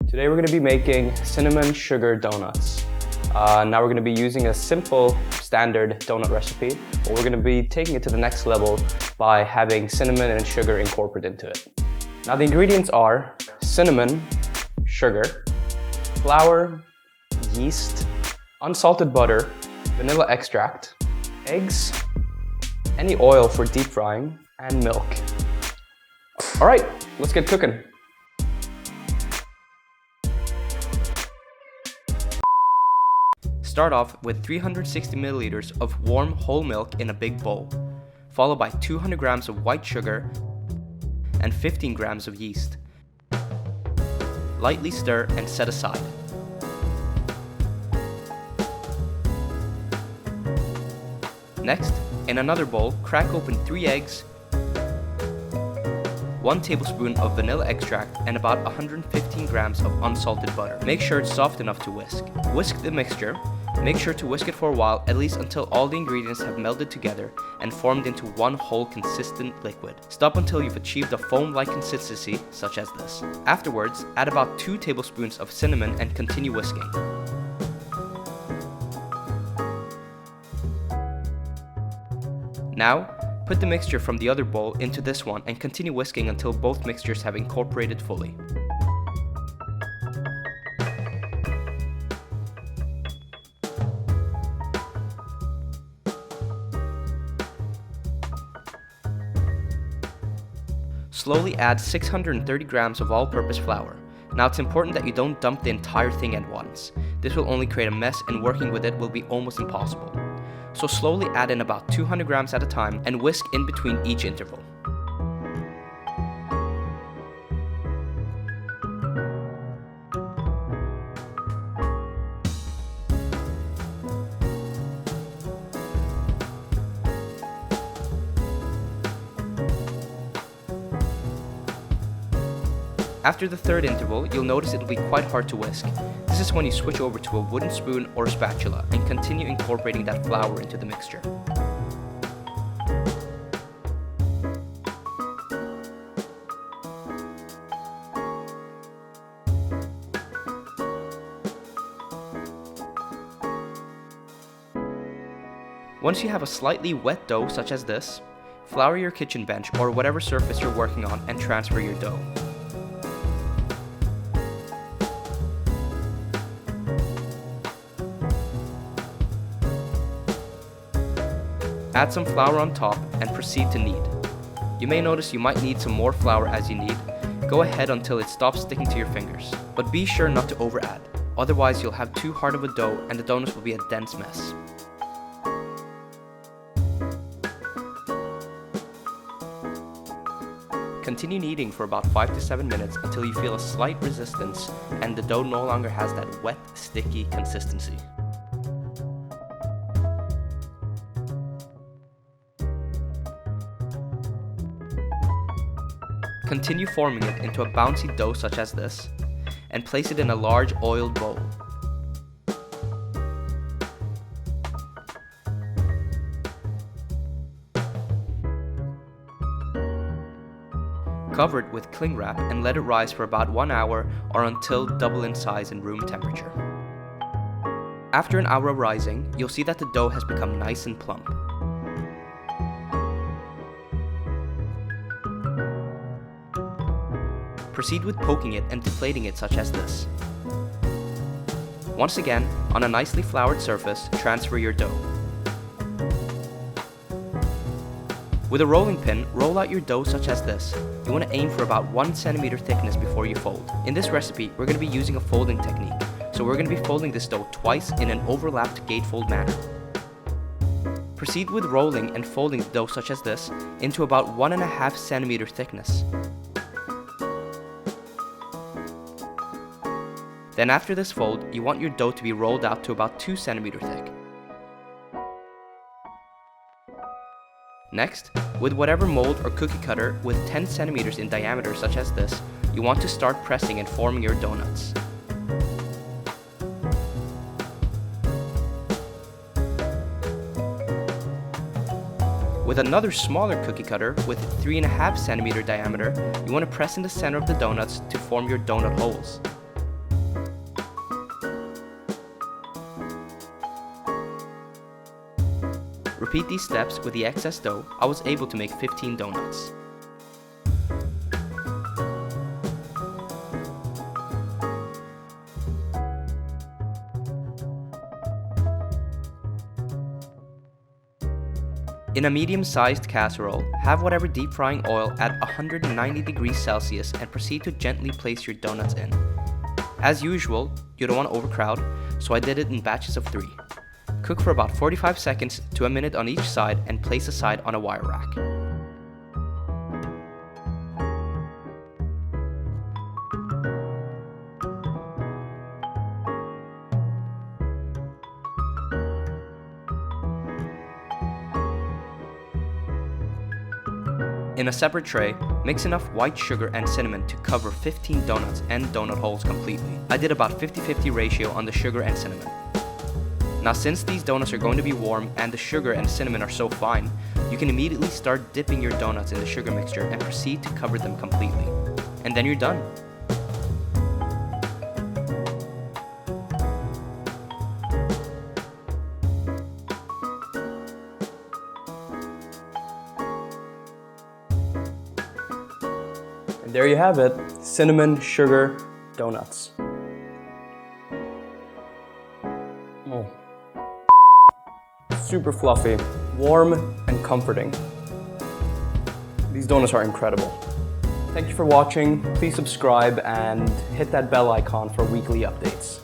Today we're going to be making cinnamon sugar donuts. Now we're going to be using a simple standard donut recipe, but we're going to be taking it to the next level by having cinnamon and sugar incorporated into it. Now the ingredients are cinnamon, sugar, flour, yeast, unsalted butter, vanilla extract, eggs, any oil for deep frying, and milk. Alright, let's get cooking. Start off with 360 milliliters of warm whole milk in a big bowl, followed by 200 grams of white sugar and 15 grams of yeast. Lightly stir and set aside. Next, in another bowl, crack open 3 eggs, 1 tablespoon of vanilla extract, and about 115 grams of unsalted butter. Make sure it's soft enough to whisk. Whisk the mixture. Make sure to whisk it for a while, at least until all the ingredients have melded together and formed into one whole consistent liquid. Stop until you've achieved a foam-like consistency, such as this. Afterwards, add about 2 tablespoons of cinnamon and continue whisking. Now, put the mixture from the other bowl into this one and continue whisking until both mixtures have incorporated fully. Slowly add 630 grams of all-purpose flour. Now it's important that you don't dump the entire thing at once. This will only create a mess and working with it will be almost impossible. So slowly add in about 200 grams at a time and whisk in between each interval. After the third interval, you'll notice it'll be quite hard to whisk. This is when you switch over to a wooden spoon or a spatula and continue incorporating that flour into the mixture. Once you have a slightly wet dough such as this, flour your kitchen bench or whatever surface you're working on and transfer your dough. Add some flour on top and proceed to knead. You may notice you might need some more flour as you knead. Go ahead until it stops sticking to your fingers, but be sure not to over add, otherwise you'll have too hard of a dough and the donuts will be a dense mess. Continue kneading for about 5 to 7 minutes until you feel a slight resistance and the dough no longer has that wet, sticky consistency. Continue forming it into a bouncy dough such as this, and place it in a large oiled bowl. Cover it with cling wrap and let it rise for about 1 hour or until double in size and room temperature. After an hour of rising, you'll see that the dough has become nice and plump. Proceed with poking it and deflating it such as this. Once again, on a nicely floured surface, transfer your dough. With a rolling pin, roll out your dough such as this. You want to aim for about 1 centimeter thickness before you fold. In this recipe, we're going to be using a folding technique, so we're going to be folding this dough twice in an overlapped gatefold manner. Proceed with rolling and folding the dough such as this into about 1.5 centimeter thickness. Then after this fold, you want your dough to be rolled out to about 2 centimeter thick. Next, with whatever mold or cookie cutter with 10 centimeters in diameter such as this, you want to start pressing and forming your donuts. With another smaller cookie cutter with 3.5 centimeter diameter, you want to press in the center of the donuts to form your donut holes. Repeat these steps with the excess dough. I was able to make 15 donuts. In a medium-sized casserole, have whatever deep frying oil at 190 degrees Celsius and proceed to gently place your donuts in. As usual, you don't want to overcrowd, so I did it in batches of 3. Cook for about 45 seconds to a minute on each side and place aside on a wire rack. In a separate tray, mix enough white sugar and cinnamon to cover 15 donuts and donut holes completely. I did about 50-50 ratio on the sugar and cinnamon. Now since these donuts are going to be warm and the sugar and cinnamon are so fine, you can immediately start dipping your donuts in the sugar mixture and proceed to cover them completely. And then you're done. And there you have it, cinnamon sugar donuts. Oh. Super fluffy, warm and comforting. These donuts are incredible. Thank you for watching. Please subscribe and hit that bell icon for weekly updates.